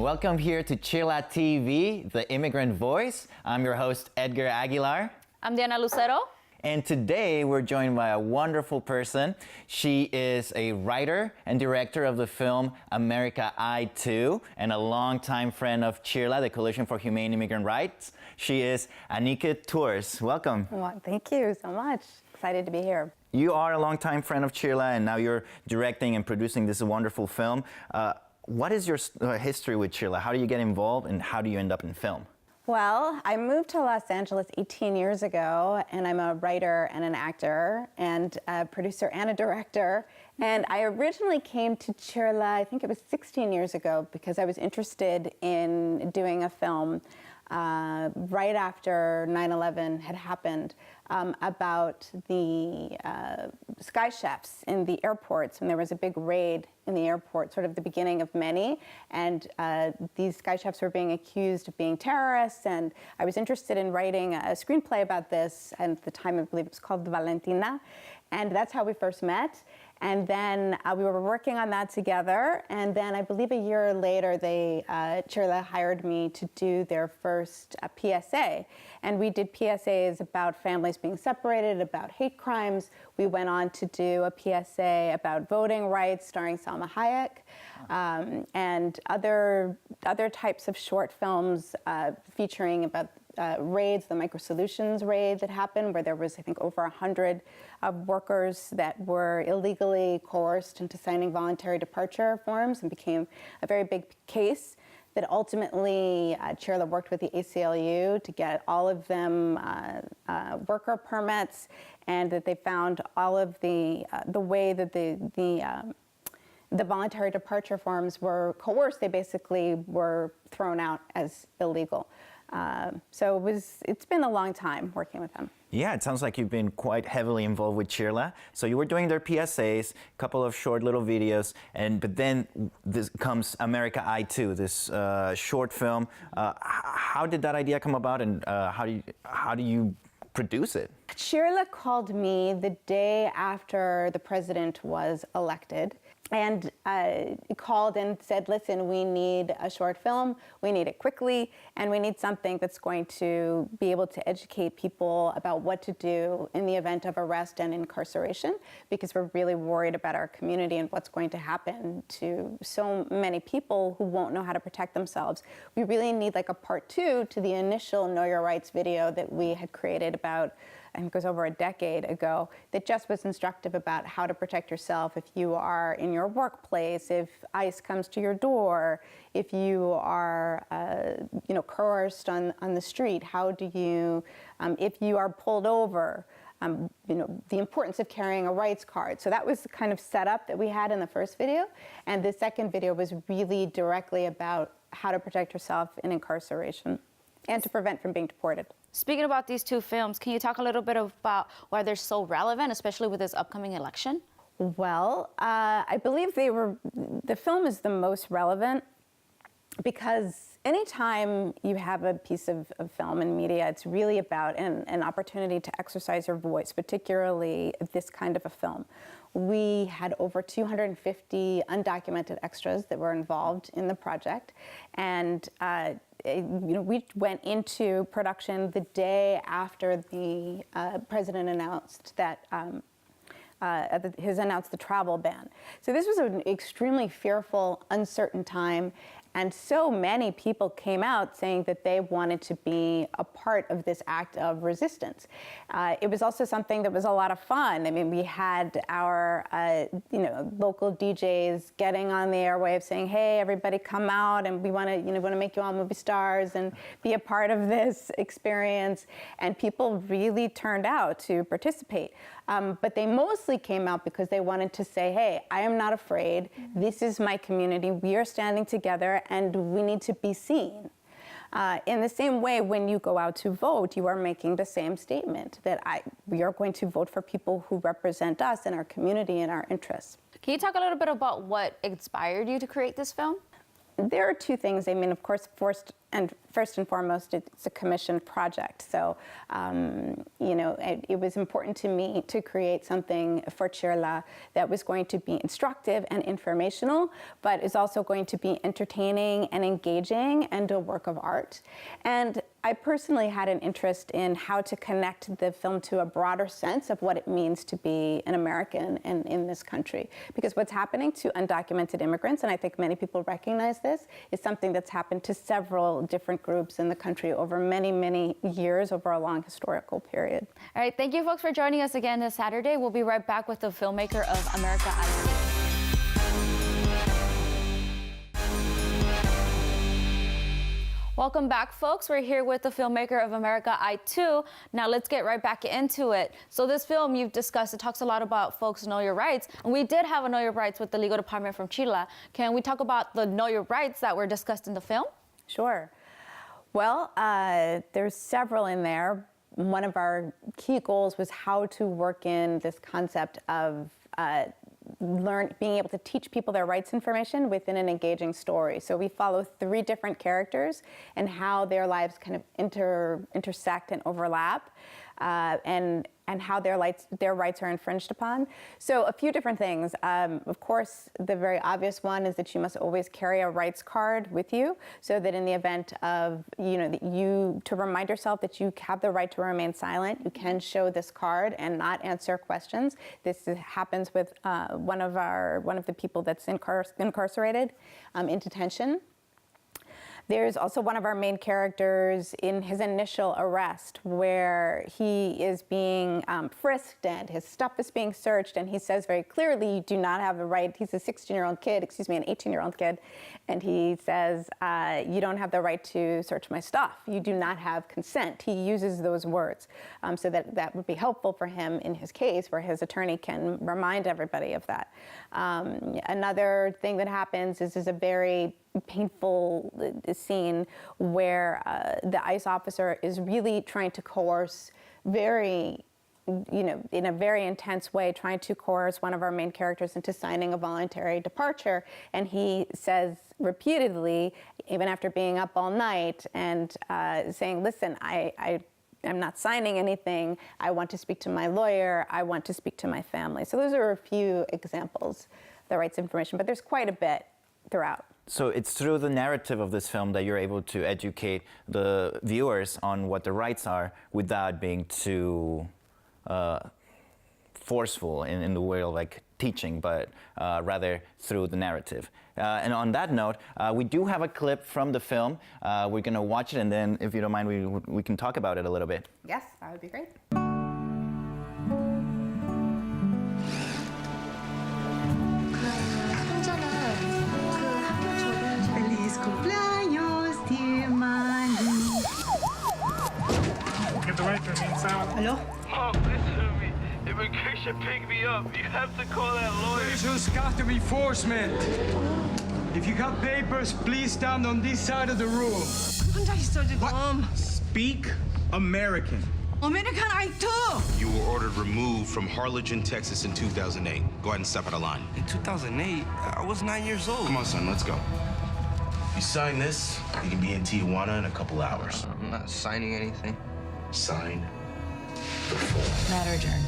Welcome here to CHIRLA TV, the immigrant voice. I'm your host, Edgar Aguilar. I'm Diana Lucero. And today we're joined by a wonderful person. She is a writer and director of the film America I Too, and a longtime friend of CHIRLA, the Coalition for Humane Immigrant Rights. She is Anike Tourse. Welcome. Well, thank you so much. Excited to be here. You are a longtime friend of CHIRLA, and now you're directing and producing this wonderful film. What is your history with CHIRLA? How do you get involved, and how do you end up in film? Well, I moved to Los Angeles 18 years ago, and I'm a writer and an actor and a producer and a director. And I originally came to CHIRLA, I think it was 16 years ago, because I was interested in doing a film right after 9/11 had happened about the sky chefs in the airports, when there was a big raid in the airport, sort of the beginning of many, and these sky chefs were being accused of being terrorists, and I was interested in writing a screenplay about this, and at the time I believe it was called Valentina, and that's how we first met. And then we were working on that together, and then I believe a year later, CHIRLA hired me to do their first PSA. And we did PSAs about families being separated, about hate crimes. We went on to do a PSA about voting rights, starring Salma Hayek, and other types of short films featuring about raids, the Microsolutions raid that happened, where there was, I think, over 100 workers that were illegally coerced into signing voluntary departure forms, and became a very big case that ultimately CHIRLA worked with the ACLU to get all of them worker permits, and that they found all of the way that the voluntary departure forms were coerced. They basically were thrown out as illegal. So it's been a long time working with them. Yeah, it sounds like you've been quite heavily involved with CHIRLA. So you were doing their PSAs, a couple of short little videos, but then this comes America I Too, this short film. How did that idea come about, and how do you produce it? CHIRLA called me the day after the president was elected, and called and said, listen, we need a short film, we need it quickly, and we need something that's going to be able to educate people about what to do in the event of arrest and incarceration, because we're really worried about our community and what's going to happen to so many people who won't know how to protect themselves. We really need like a part 2 to the initial Know Your Rights video that we had created about, I think it was over a decade ago, that just was instructive about how to protect yourself if you are in your workplace, if ICE comes to your door, if you are coerced on the street, how do you, if you are pulled over, the importance of carrying a rights card. So that was the kind of setup that we had in the first video. And the second video was really directly about how to protect yourself in incarceration and to prevent from being deported. Speaking about these two films, can you talk a little bit about why they're so relevant, especially with this upcoming election? Well, I believe the film is the most relevant because anytime you have a piece of film and media, it's really about an opportunity to exercise your voice, particularly this kind of a film. We had over 250 undocumented extras that were involved in the project, and we went into production the day after the president announced that announced the travel ban. So this was an extremely fearful, uncertain time, and so many people came out saying that they wanted to be a part of this act of resistance. It was also something that was a lot of fun. I mean, we had our local DJs getting on the airwaves saying, "Hey, everybody, come out, and we want to make you all movie stars and be a part of this experience." And people really turned out to participate. But they mostly came out because they wanted to say, hey, I am not afraid. This is my community. We are standing together, and we need to be seen. In the same way, when you go out to vote, you are making the same statement that we are going to vote for people who represent us and our community and our interests. Can you talk a little bit about what inspired you to create this film? There are two things. I mean, of course, first and foremost, it's a commissioned project. So, it was important to me to create something for CHIRLA that was going to be instructive and informational, but is also going to be entertaining and engaging and a work of art. And I personally had an interest in how to connect the film to a broader sense of what it means to be an American in this country. Because what's happening to undocumented immigrants, and I think many people recognize this, is something that's happened to several different groups in the country over many, many years, over a long historical period. All right, thank you folks for joining us again this Saturday. We'll be right back with the filmmaker of America I. Welcome back, folks. We're here with the filmmaker of America I Too. Now let's get right back into it. So this film you've discussed, it talks a lot about folks know your rights. And we did have a know your rights with the legal department from CHIRLA. Can we talk about the know your rights that were discussed in the film? Sure. Well, there's several in there. One of our key goals was how to work in this concept of being able to teach people their rights information within an engaging story. So we follow 3 different characters and how their lives kind of intersect and overlap, and how their rights are infringed upon. So a few different things. Of course, the very obvious one is that you must always carry a rights card with you, so that in the event of, to remind yourself that you have the right to remain silent, you can show this card and not answer questions. This happens with one of the people that's incarcerated in detention. There's also one of our main characters in his initial arrest where he is being frisked and his stuff is being searched, and he says very clearly, you do not have the right. He's a 16-year-old kid, an 18-year-old kid, and he says, you don't have the right to search my stuff. You do not have consent. He uses those words, so that would be helpful for him in his case, where his attorney can remind everybody of that. Another thing that happens is a very painful scene where the ICE officer is really trying to coerce in a very intense way, trying to coerce one of our main characters into signing a voluntary departure. And he says repeatedly, even after being up all night, and saying, listen, I'm not signing anything. I want to speak to my lawyer. I want to speak to my family. So those are a few examples of the rights information, but there's quite a bit throughout. So it's through the narrative of this film that you're able to educate the viewers on what the rights are without being too forceful in the way of like teaching, but rather through the narrative. And on that note, we do have a clip from the film. We're going to watch it, and then, if you don't mind, we can talk about it a little bit. Yes, that would be great. Feliz cumpleaños, dear Manny. Get the right to remain silent. Hello? Mom, listen to me. Immigration picked me up. You have to call that lawyer. There's just got to be enforcement. If you got papers, please stand on this side of the room. 혼자 있어 지금. Speak American. American I too. You were ordered removed from Harlingen, Texas in 2008. Go ahead and step out of line. In 2008, I was 9 years old. Come on, son, let's go. You sign this, you can be in Tijuana in a couple hours. I'm not signing anything. Sign the form. Matter adjourned.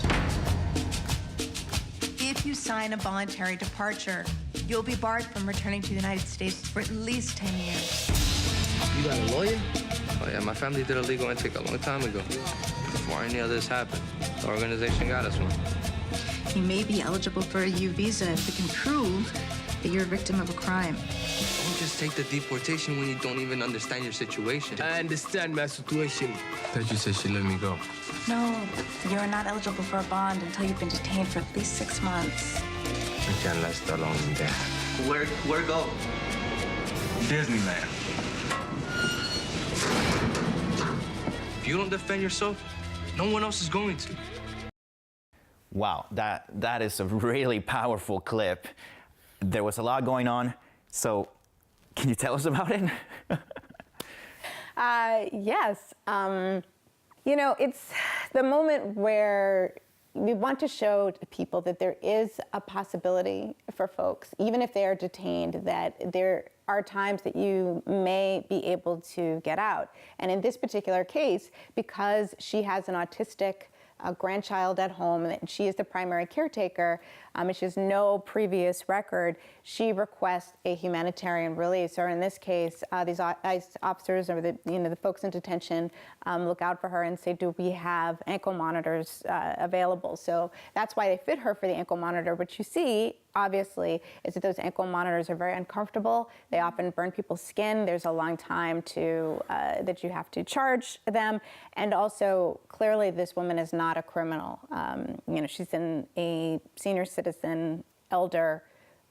If you sign a voluntary departure, you'll be barred from returning to the United States for at least 10 years. You got a lawyer? Oh, yeah, my family did a legal intake a long time ago. Before any of this happened. The organization got us one. You may be eligible for a U visa if we can prove that you're a victim of a crime. Don't just take the deportation when you don't even understand your situation. I understand my situation. Thought you said she let me go. No, you're not eligible for a bond until you've been detained for at least 6 months. I can't last that long in there. Where go? Disneyland. If you don't defend yourself, no one else is going to. Wow, that is a really powerful clip. There was a lot going on, so can you tell us about it? Yes. It's the moment where we want to show to people that there is a possibility for folks, even if they are detained, that there are times that you may be able to get out. And in this particular case, because she has an autistic grandchild at home, and she is the primary caretaker, and she has no previous record, she requests a humanitarian release. Or in this case, these ICE officers or the folks in detention look out for her and say, do we have ankle monitors available? So that's why they fit her for the ankle monitor. What you see, obviously, is that those ankle monitors are very uncomfortable. They often burn people's skin. There's a long time that you have to charge them. And also, clearly, this woman is not a criminal. She's a senior citizen, elder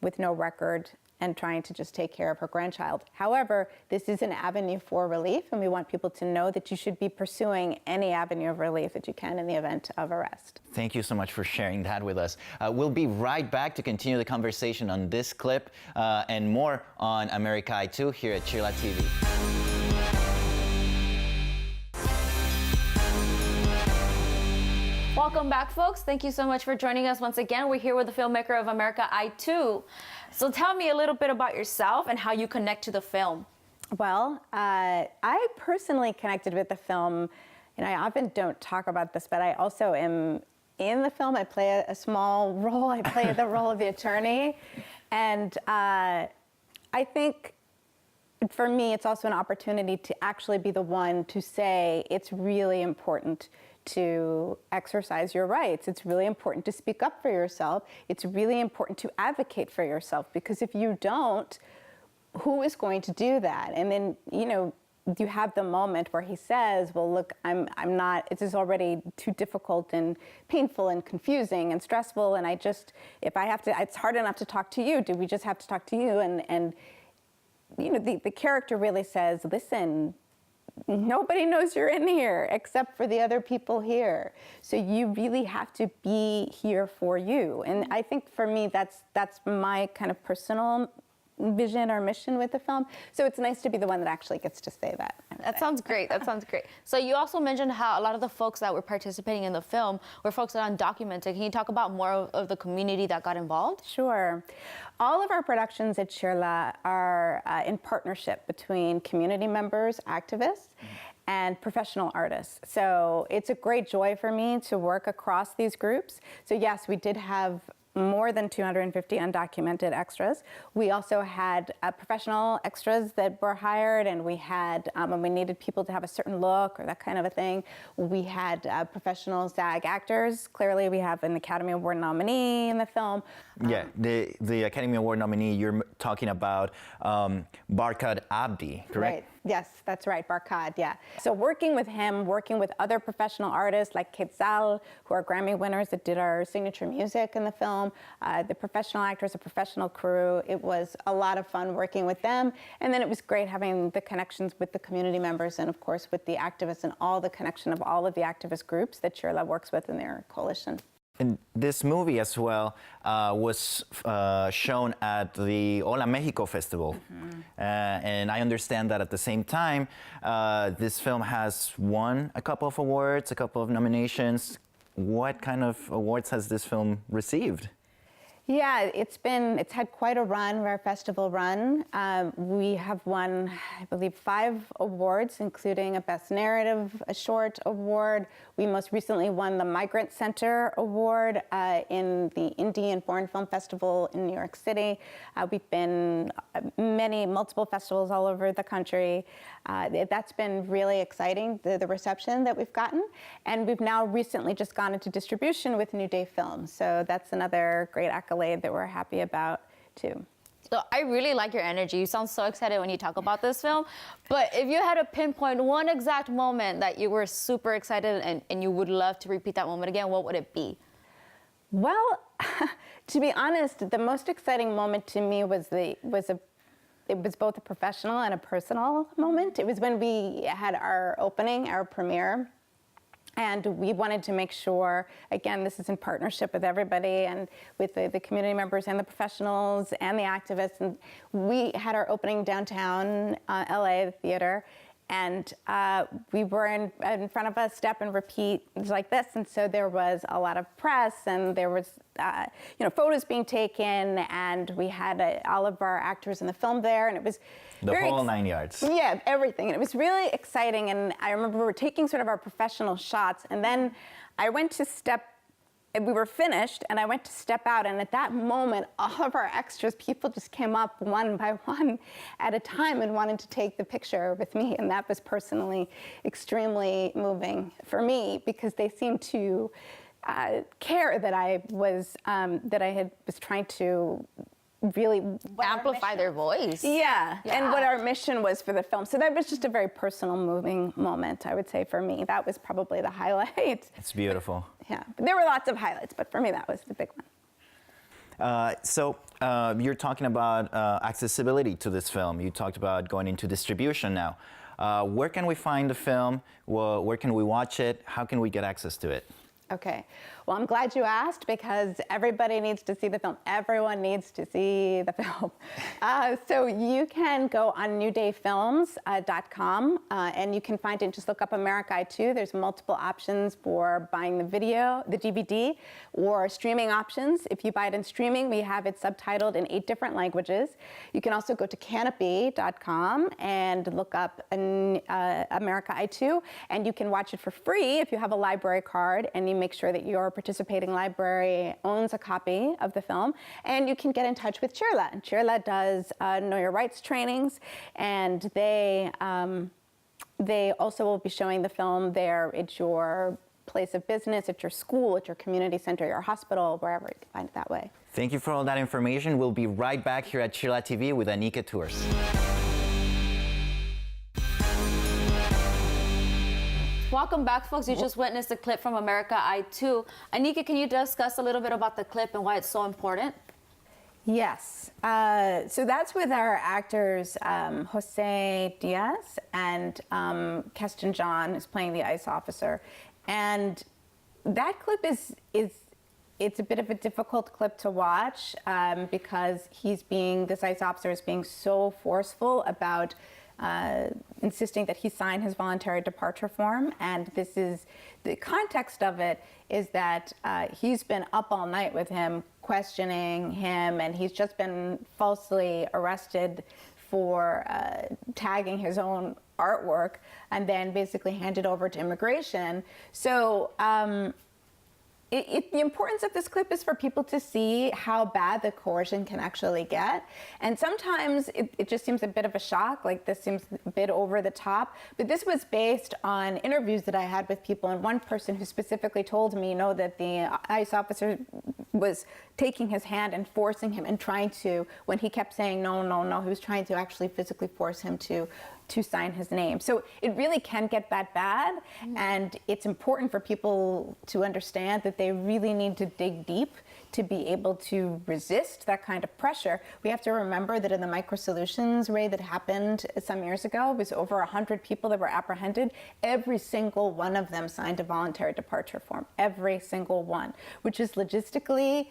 with no record, and trying to just take care of her grandchild. However, this is an avenue for relief, and we want people to know that you should be pursuing any avenue of relief that you can in the event of arrest. Thank you so much for sharing that with us. We'll be right back to continue the conversation on this clip and more on America I2 here at CHIRLA TV. Welcome back, folks. Thank you so much for joining us once again. We're here with the filmmaker of America I2. So tell me a little bit about yourself and how you connect to the film. Well, I personally connected with the film, and I often don't talk about this, but I also am in the film. I play a small role. I play the role of the attorney. And I think for me, it's also an opportunity to actually be the one to say it's really important to exercise your rights. It's really important to speak up for yourself. It's really important to advocate for yourself, because if you don't, who is going to do that? And then, you have the moment where he says, well, look, I'm not, it is already too difficult and painful and confusing and stressful. And if I have to, it's hard enough to talk to you. Do we just have to talk to you? And the character really says, listen, nobody knows you're in here except for the other people here. So you really have to be here for you. And I think for me, that's my kind of personal vision or mission with the film. So it's nice to be the one that actually gets to say that. That sounds great. That sounds great. So you also mentioned how a lot of the folks that were participating in the film were folks that are undocumented. Can you talk about more of the community that got involved? Sure. All of our productions at CHIRLA are in partnership between community members, activists, and professional artists. So it's a great joy for me to work across these groups. So yes, we did have more than 250 undocumented extras. We also had professional extras that were hired, and we had, when we needed people to have a certain look or that kind of a thing, we had professional SAG actors. Clearly, we have an Academy Award nominee in the film. Yeah, the Academy Award nominee, you're talking about Barkad Abdi, correct? Right. Yes, that's right, Barkad, yeah. So working with him, working with other professional artists like Quetzal, who are Grammy winners that did our signature music in the film, the professional actors, a professional crew. It was a lot of fun working with them. And then it was great having the connections with the community members and, of course, with the activists and all the connection of all of the activist groups that CHIRLA works with in their coalition. And this movie as well was shown at the Hola Mexico Festival. And I understand that at the same time, this film has won a couple of awards, a couple of nominations. What kind of awards has this film received? Yeah, it's had quite a run, rare festival run. We have won, I believe, 5 awards, including a Best Narrative, a Short Award. We most recently won the Migrant Center Award in the Indian Foreign Film Festival in New York City. We've been multiple festivals all over the country. That's been really exciting, the reception that we've gotten. And we've now recently just gone into distribution with New Day Films. So that's another great accolade that we're happy about, too. So I really like your energy. You sound so excited when you talk about this film. But if you had to pinpoint one exact moment that you were super excited and you would love to repeat that moment again, what would it be? Well, to be honest, the most exciting moment to me it was both a professional and a personal moment. It was when we had our opening, our premiere. And we wanted to make sure, again, this is in partnership with everybody and with the community members and the professionals and the activists. And we had our opening downtown LA, the theater. And we were in front of a step and repeat like this, and so there was a lot of press, and there was photos being taken, and we had all of our actors in the film there, and it was the whole 9 yards. Yeah, everything, and it was really exciting. And I remember we were taking sort of our professional shots, and then I went to we were finished, and I went to step out, and at that moment, all of our extras, people just came up one by one at a time and wanted to take the picture with me, and that was personally extremely moving for me, because they seemed to care that I was trying to really amplify their voice. Yeah, and what our mission was for the film. So that was just a very personal, moving moment, I would say, for me. That was probably the highlight. It's beautiful. Yeah, there were lots of highlights, but for me, that was the big one. So you're talking about accessibility to this film. You talked about going into distribution now. Where can we find the film? Where can we watch it? How can we get access to it? Okay. Well, I'm glad you asked, because everybody needs to see the film. Everyone needs to see the film. So you can go on newdayfilms.com and you can find it. Just look up America I2. There's multiple options for buying the video, the DVD, or streaming options. If you buy it in streaming, we have it subtitled in 8 different languages. You can also go to canopy.com and look up America I2, and you can watch it for free if you have a library card and you make sure that your participating library owns a copy of the film. And you can get in touch with CHIRLA. And CHIRLA does Know Your Rights trainings, and they also will be showing the film there at your place of business, at your school, at your community center, your hospital, wherever you can find it that way. Thank you for all that information. We'll be right back here at CHIRLA TV with Anike Tourse. Welcome back, folks. You just witnessed a clip from America I2. Anike, can you discuss a little bit about the clip and why it's so important? Yes. So that's with our actors, Jose Diaz and Keston John, who's playing the ICE officer. And that clip it's a bit of a difficult clip to watch because this ICE officer is being so forceful about insisting that he sign his voluntary departure form. And the context of it is that he's been up all night with him, questioning him, and he's just been falsely arrested for tagging his own artwork and then basically handed over to immigration. So the importance of this clip is for people to see how bad the coercion can actually get. And sometimes it just seems a bit of a shock, like this seems a bit over the top. But this was based on interviews that I had with people, and one person who specifically told me, that the ICE officer was taking his hand and forcing him and trying to, when he kept saying no, no, no, he was trying to actually physically force him to sign his name. So it really can get that bad, and it's important for people to understand that they really need to dig deep to be able to resist that kind of pressure. We have to remember that in the micro-solutions raid that happened some years ago, it was over 100 people that were apprehended. Every single one of them signed a voluntary departure form, every single one, which is logistically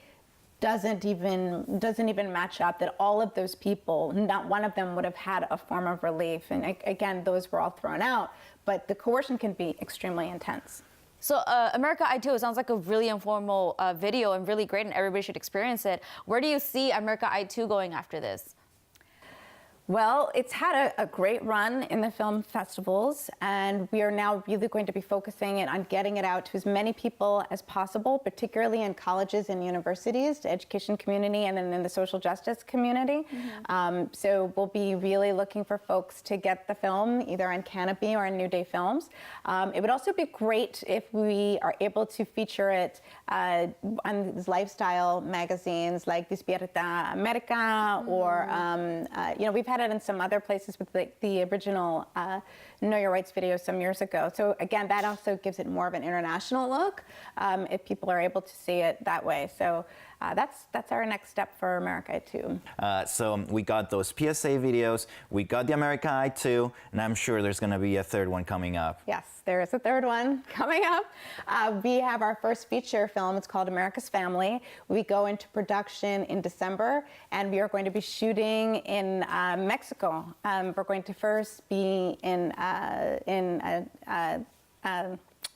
doesn't even match up, that all of those people, not one of them would have had a form of relief. And again, those were all thrown out, but the coercion can be extremely intense. So America I2, it sounds like a really informal video and really great, and everybody should experience it. Where do you see America I2 going after this? Well, it's had a great run in the film festivals, and we are now really going to be focusing on getting it out to as many people as possible, particularly in colleges and universities, the education community, and then in the social justice community. So we'll be really looking for folks to get the film either on Canopy or on New Day Films. It would also be great if we are able to feature it on these lifestyle magazines like Despierta America, or we've had it in some other places with the original Know Your Rights video some years ago. So again, that also gives it more of an international look if people are able to see it that way. So that's our next step for America too. So we got those PSA videos, we got the America Eye 2, and I'm sure there's going to be a third one coming up. Yes, there is a third one coming up. We have our first feature film. It's called America's Family. We go into production in December, and we are going to be shooting in Mexico. We're going to first be in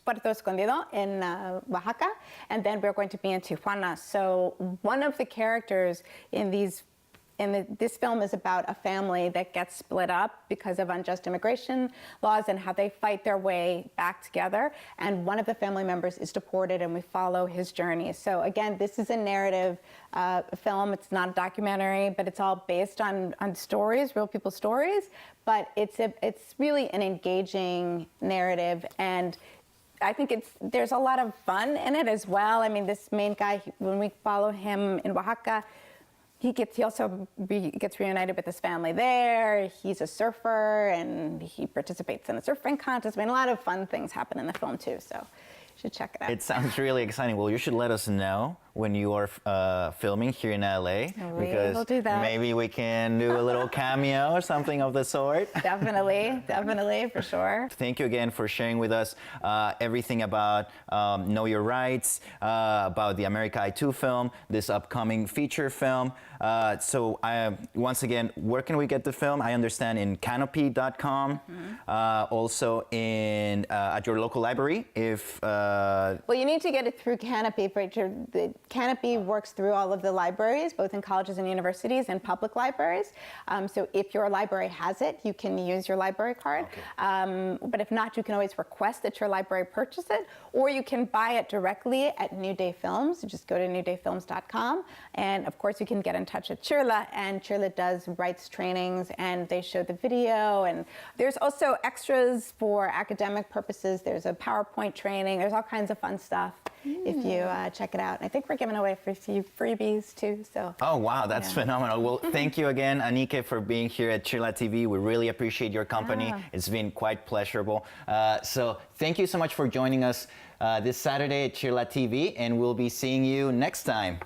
Puerto Escondido in Oaxaca, and then we're going to be in Tijuana. So one of the characters in this film is about a family that gets split up because of unjust immigration laws and how they fight their way back together. And one of the family members is deported, and we follow his journey. So again, this is a narrative film. It's not a documentary, but it's all based on stories, real people's stories. But it's really an engaging narrative, and I think there's a lot of fun in it as well. I mean, this main guy, when we follow him in Oaxaca, he also gets reunited with his family there. He's a surfer, and he participates in a surfing contest. I mean, a lot of fun things happen in the film too, so you should check it out. It sounds really exciting. Well, you should let us know when you are filming here in LA, because will do that. Maybe we can do a little cameo or something of the sort. Definitely, for sure. Thank you again for sharing with us everything about Know Your Rights, about the America Eye 2 film, this upcoming feature film. So once again, where can we get the film? I understand in canopy.com, also at your local library. Well, you need to get it through Canopy. The Canopy works through all of the libraries, both in colleges and universities and public libraries. So if your library has it, you can use your library card. Okay. But if not, you can always request that your library purchase it, or you can buy it directly at New Day Films. Just go to newdayfilms.com, and of course you can get in touch with CHIRLA, and CHIRLA does rights trainings, and they show the video, and there's also extras for academic purposes. There's a PowerPoint training. There's all kinds of fun stuff if you check it out. And I think we're giving away a few freebies too. So. Oh wow, that's phenomenal. Well, thank you again, Anike, for being here at CHIRLA TV. We really appreciate your company. It's been quite pleasurable. So thank you so much for joining us this Saturday at CHIRLA TV, and we'll be seeing you next time.